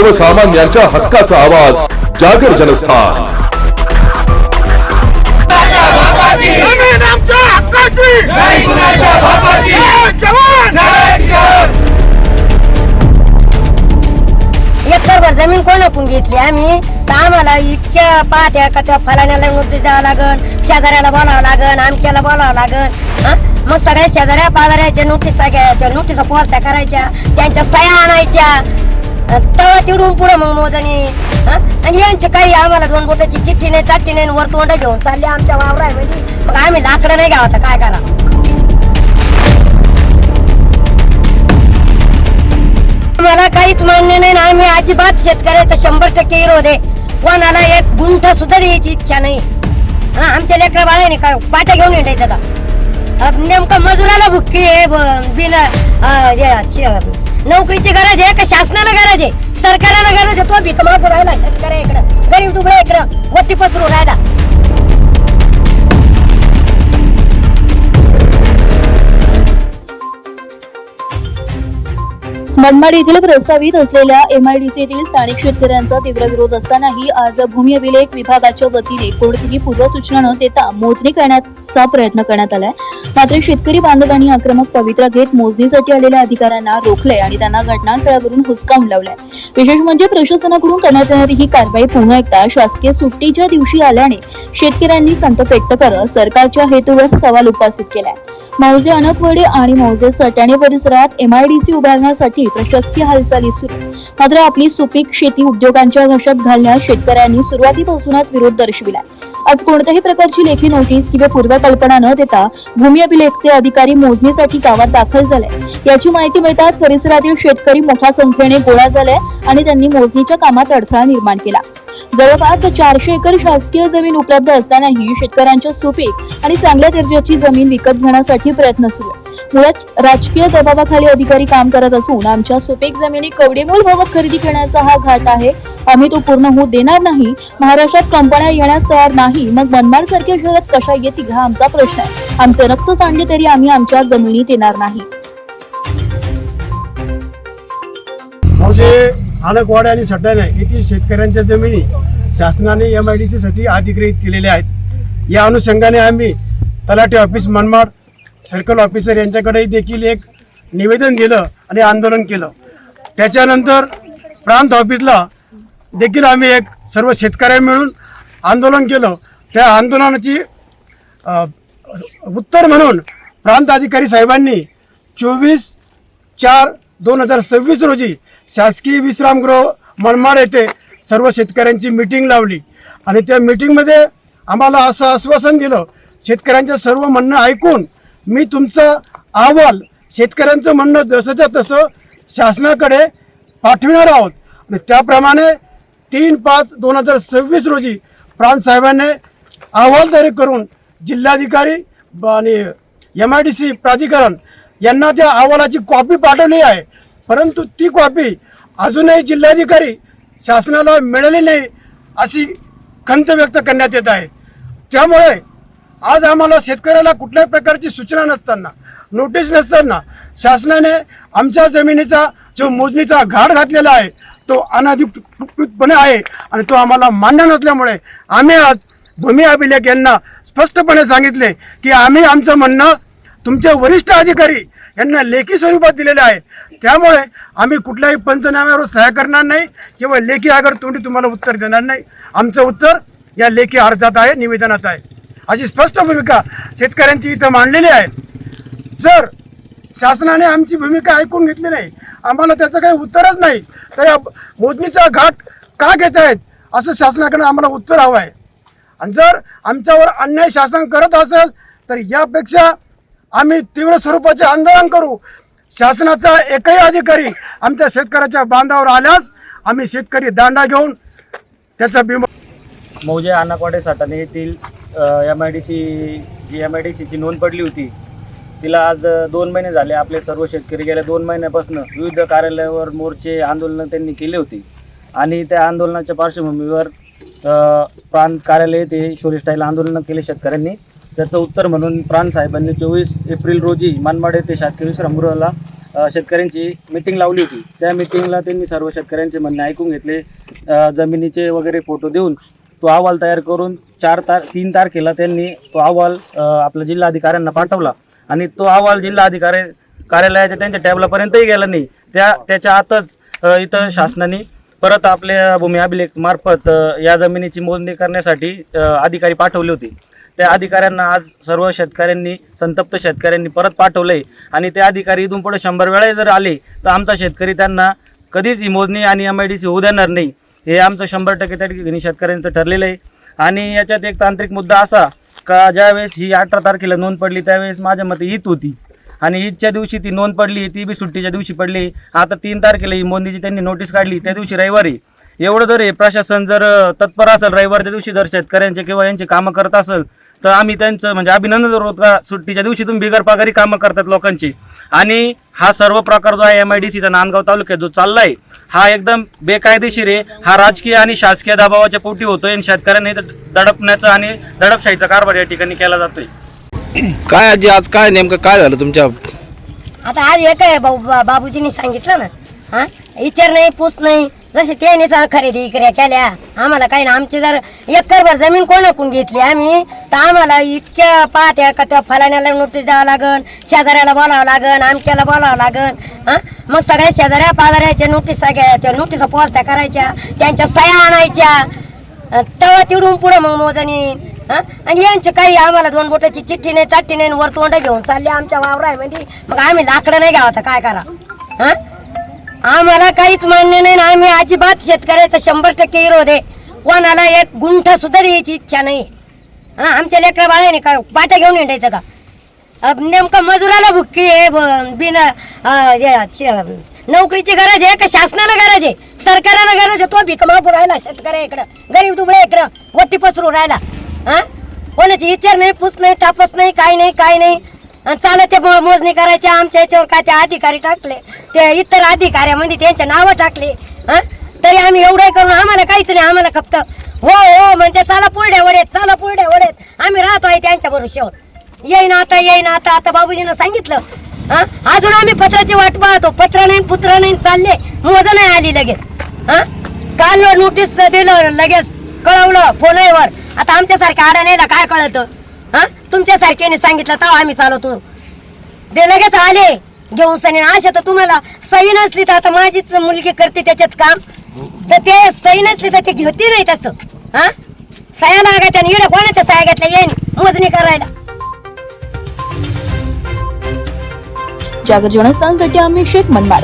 सर्वसामान्यांच्या हक्काचा आवाज जागर जनस्थान। एकरभर जमीन कोणाकडून घेतली आम्ही, तर आम्हाला इतक्या पाहत्या का त्या फलाण्याला नोटीस द्यावं लागन, शेजाऱ्याला बोलावं लागन, आमक्याला बोलावं लागन। मग सगळ्या शेजाऱ्या पाजाऱ्याच्या नोटीसा घ्यायच्या, नोटीसा पोहोचत्या करायच्या, त्यांच्या सह्या आणायच्या, तेव्हा तिडून पुढे मग मोजणी। आणि यांचे काही आम्हाला दोन बोटाची चिठ्ठी नाही, चाट्टी नाही, वर तोंड घेऊन चालले आमच्या वावरामध्ये। मग आम्ही लाकडं नाही घ्यावं तर काय करा। मला काहीच मान्य नाही ना, आम्ही अजिबात शेतकऱ्याचा 100% विरोध आहे। कोणाला एक गुंठा सुद्धा द्यायची इच्छा नाही। आमच्या लेकरा बाळाने काय पाट्या घेऊन हिंडायचं का? नेमकं मजुराला भुक्की आहे, बिना नोकरीची गरज आहे का शासनाला गरज आहे, सरकारला गरज आहे? तो भीक मागून राहिला शेतकऱ्या इकडं, गरीब दुबळा इकडं वरती पसरून राहिला। मनमाड येथील प्रस्तावित असलेल्या MIDC येथील स्थानिक शेतकऱ्यांचा तीव्र विरोध असतानाही आज भूमी अभिलेख विभागाच्या वतीने कोणतीही पूर्वसूचना न देता मोजणी करण्याचा प्रयत्न करण्यात आलाय। मात्र शेतकरी बांधवांनी आक्रमक पवित्रा घेत मोजणीसाठी आलेल्या अधिकाऱ्यांना रोखले आणि त्यांना घटनास्थळावरून हुसकावून लावलंय। विशेष म्हणजे प्रशासनाकडून करण्यात येणारी ही कारवाई पुन्हा एकदा शासकीय सुट्टीच्या दिवशी आल्याने शेतकऱ्यांनी संताप व्यक्त करत सरकारच्या हेतूवर सवाल उपस्थित केलाय। मौजे अनकवडे आणि मौजे सटाणे परिसरात MIDC उभारण्यासाठी प्रशासकीय हालचाली सुरू, मात्र आपली सुपीक शेती उद्योगांच्या घशात घालण्यास शेतकऱ्यांनी सुरुवातीपासूनच विरोध दर्शविला। आज कोणत्याही प्रकारची लेखी नोटीस किंवा पूर्वकल्पना न देता भूमी अभिलेखचे अधिकारी मोजणीसाठी गावात दाखल झाले। याची माहिती मिळताच परिसरातील शेतकरी मोठ्या संख्येने गोळा झाले आणि त्यांनी मोजणीच्या कामात अडथळा निर्माण केला। जवळपास 400 एकर शासकीय जमीन उपलब्ध असतानाही शेतकऱ्यांच्या सुपीक आणि चांगल्या दर्जाची जमीन विकत घेण्यासाठी प्रयत्न सुरू आहे। मुळात राजकीय दबावाखाली अधिकारी काम करत असून आमच्या सुपीक जमिनी कवडीमोल भावात खरेदी करण्याचा हा घाट आहे। आम्ही तो पूर्ण होऊ देणार नाही। महाराष्ट्रात कंपन्या येण्यास तयार नाही, मग मनमाड सारख्या शहरात कशा येतील हा आमचा प्रश्न आहे। आमचे रक्त सांडले तरी आम्ही आमच्या जमिनीत येणार नाही। मौजे अनकवाडे आणि सटाणे येथील शेतकऱ्यांच्या जमिनी शासनाने MIDC साठी अधिकृत केलेल्या आहेत। या अनुषंगाने आम्ही तलाठी ऑफिस मनमाड, सर्कल ऑफिसर यांच्याकडे देखील एक निवेदन दिलं आणि आंदोलन केलं। त्याच्यानंतर प्रांत ऑफिसला देखील आम्ही एक सर्व शेतकऱ्या मिळून आंदोलन केलं। त्या आंदोलनाची उत्तर म्हणून प्रांत अधिकारी साहेबांनी 24/4/2026 रोजी शासकीय विश्रामगृह मनमाड येथे सर्व शेतकऱ्यांची मीटिंग लावली आणि त्या मीटिंगमध्ये आम्हाला असं आश्वासन दिलं, शेतकऱ्यांचं सर्व म्हणणं ऐकून मी तुमचा अहवाल शेतकऱ्यांचं म्हणणं जसंच्या तसं शासनाकडे पाठविणार आहोत। आणि त्याप्रमाणे 3/5/2026 रोजी प्रांत साहेबांनी अहवाल तयार करून जिल्हाधिकारी आणि MIDC प्राधिकरण यांना त्या अहवालाची कॉपी पाठवली आहे, परंतु ती कॉपी अजूनही जिल्हाधिकारी शासनाला मिळाली नाही अशी खंत व्यक्त करण्यात येत आहे। त्यामुळे आज आम्हाला शेतकऱ्याला कुठल्याही प्रकारची सूचना नसताना, नोटीस नसताना शासनाने आमच्या जमिनीचा जो मोजणीचा घाट घातलेला आहे तो अनधिकृतपणे आहे आणि तो आम्हाला मान्य नसल्यामुळे आम्ही आज भूमी अभिलेख यांना स्पष्टपणे सांगितले की आम्ही आमचं म्हणणं तुमचे वरिष्ठ अधिकारी यांना लेखी स्वरूपात दिलेले आहे। त्यामुळे आम्ही कुठल्याही पंचनाम्यावर सह्या करणार नाही किंवा लेखी आगरतोंडी तुम्हाला उत्तर देणार नाही। आमचं उत्तर या लेखी अर्जात आहे, निवेदनात आहे, अशी स्पष्ट भूमिका शेतकऱ्यांची इथं मांडलेली आहे। जर शासनाने आमची भूमिका ऐकून घेतली नाही, आम्हाला त्याचं काही उत्तरच नाही, तर या मोजणीचा घाट का घेत आहेत असं शासनाकडे आम्हाला उत्तर हवं आहे। आणि जर आमच्यावर अन्याय शासन करत असेल तर यापेक्षा आम्ही तीव्र स्वरूपाचे आंदोलन करू। शासनाचा एकही अधिकारी आमच्या शेतकऱ्याच्या बांधावर आल्यास आम्ही शेतकरी दांडा घेऊन त्याचा मौजे अनकवाडे सटाणे येथील MIDCची नोंद पडली होती, तिला आज 2 महिने झाले। आपले सर्व शेतकरी गेल्या 2 महिन्यापासून विविध कार्यालयावर मोर्चे आंदोलनं त्यांनी केली होती आणि त्या आंदोलनाच्या पार्श्वभूमीवर प्रांत कार्यालय येथे शोरीस्टाईल आंदोलन केले शेतकऱ्यांनी। त्याचं उत्तर म्हणून प्रांत साहेबांनी 24 एप्रिल रोजी मनमाड येथे शासकीय विश्रामगृहाला शेतकऱ्यांची मीटिंग लावली होती. त्या मीटिंगला त्यांनी सर्व शेतकऱ्यांचे म्हणणे ऐकून घेतले. जमिनीचे वगैरे फोटो देऊन तो अहवाल तयार करून 3 तारखेला त्यांनी तो अहवाल आपल्या जिल्हाधिकाऱ्यांना पाठवला आणि तो अहवाल जिल्हाधिकारी कार्यालयाच्या त्यांच्या टॅबलापर्यंतही गेला नाही. त्याच्या आतच इथं शासनाने परत आपल्या भूमी अभिलेख मार्फत या जमिनीची मोजणी करण्यासाठी अधिकारी पाठवले होते. त्या अधिकाऱ्यांना आज सर्व शेतकऱ्यांनी, संतप्त शेतकऱ्यांनी परत पाठवलंय आणि ते अधिकारी इथून पुढे 100 वेळा जर आले तर आमचा शेतकरी त्यांना कधीच ही मोजणी आणि MIDC होऊ देणार नाही. हे आमचं 100% त्या ठिकाणी शेतकऱ्यांचं ठरलेलं आहे. आणि याच्यात एक तांत्रिक मुद्दा असा का ज्यावेळेस ही 18 तारखेला नोंद पडली त्यावेळेस माझ्या मते ईद होती आणि ईदच्या दिवशी ती नोंद पडली, ती बी सुट्टीच्या दिवशी पडली. आता 3 तारखेला ही मोजणीची त्यांनी नोटीस काढली, त्या दिवशी रविवारी. एवढं जर हे प्रशासन जर तत्पर असेल, रविवारच्या दिवशी जर शेतकऱ्यांचे किंवा यांचे कामं करत असेल तर आम्ही त्यांचं म्हणजे अभिनंदन करतो का सुट्टीच्या दिवशी तुम्ही बिगर पगारी कामं करतात लोकांची. आणि हा सर्व प्रकार जो आहे MIDCचा नांदगाव तालुक्यात जो चाललाय हा एकदम बेकायदेशीर आहे. हा राजकीय आणि शासकीय दबावाच्या पोटी होतोय आणि शेतकऱ्यांनी दडपण्याचा आणि दडपशाहीचा कारभार या ठिकाणी केला जातोय. काय आजी आज काय नेमकं काय झालं तुमच्या? आता आज एक आहे बाबूजींनी सांगितलं ना, हा विचार नाही पूस नाही, जसे त्यांनी खरेदी इकड्या केल्या आम्हाला काही ना. आमची जर एकरभर जमीन कोणाकडून घेतली आम्ही तर आम्हाला इतक्या पाहत्या का त्या फलाण्याला नोटीस द्यावं लागन, शेजाऱ्याला बोलावं लागन, आमक्याला बोलावं लागन. हां मग सगळ्या शेजाऱ्या पाजाऱ्याच्या नोटीसा त्या नोटिसा पोहोचत्या करायच्या, त्यांच्या सह्या आणायच्या, तेव्हा तिडून पुढं मग मोजणी. हां आणि यांचे काही आम्हाला 2 बोटाची चिठ्ठी नाही, चाट्टी नाही, वर तोंड घेऊन चालले आमच्या वावरामध्ये. मग आम्ही लाकडं नाही घ्यावं तर काय करा? हां आम्हाला काहीच मान्य नाही ना. आम्ही अजिबात शेतकऱ्याचा 100% विरोध आहे. कोणाला एक गुंठा सुद्धा द्यायची इच्छा नाही. हां आमच्या लेकरा बाळाने काय पाट्या घेऊन हिंडायचं का? नेमकं मजुराला भुक्की आहे, बिना नोकरीची गरज आहे का शासनाला गरज आहे, सरकाराला गरज आहे? तो भीक मागू राहिला शेतकऱ्या इकडं, गरीब दुबळ्या इकडं वट्टी पसरू राहिला. हां कोणाची विचार नाही, पूस नाही, तापस नाही, काय नाही काय नाही. चालत ते मोजणी करायच्या आमच्या याच्यावर काय ते अधिकारी टाकले, ते इतर अधिकाऱ्यामध्ये त्यांचे नावं टाकले. हां तरी आम्ही एवढं करून आम्हाला काहीच नाही. आम्हाला फक्त हो हो म्हणते चला पुढे वडेत, चला पुढे वडेत. आम्ही राहतो आहे त्यांच्या बरोबर. येईन आता, येईन आता. आता बाबूजीनं सांगितलं. हां अजून आम्ही पत्राची वाट पाहतो. पत्र नाही, पुत्र नाही, चालले मोज नाही आली लगेच. हां काल नोटीस दिलं, लगेच कळवलं फोनवर. आता आमच्यासारख्या अडाण्याला काय कळतं? हां तुमच्यासारख्याने सांगितलं तेव्हा आम्ही चालवतो, ते लगेच आले घेऊन सनी. अशा तर तुम्हाला सही नसली तर आता माझीच मुलगी करते त्याच्यात काम, तर ते सही नसली तर ते घेते नाही तसं. हां सह्या लागायच्या आणि इकडे कोणाच्या सह्या घेतल्या येईन मोजणी करायला. जागर जनस्थानसाठी आम्ही शेख मनमाड.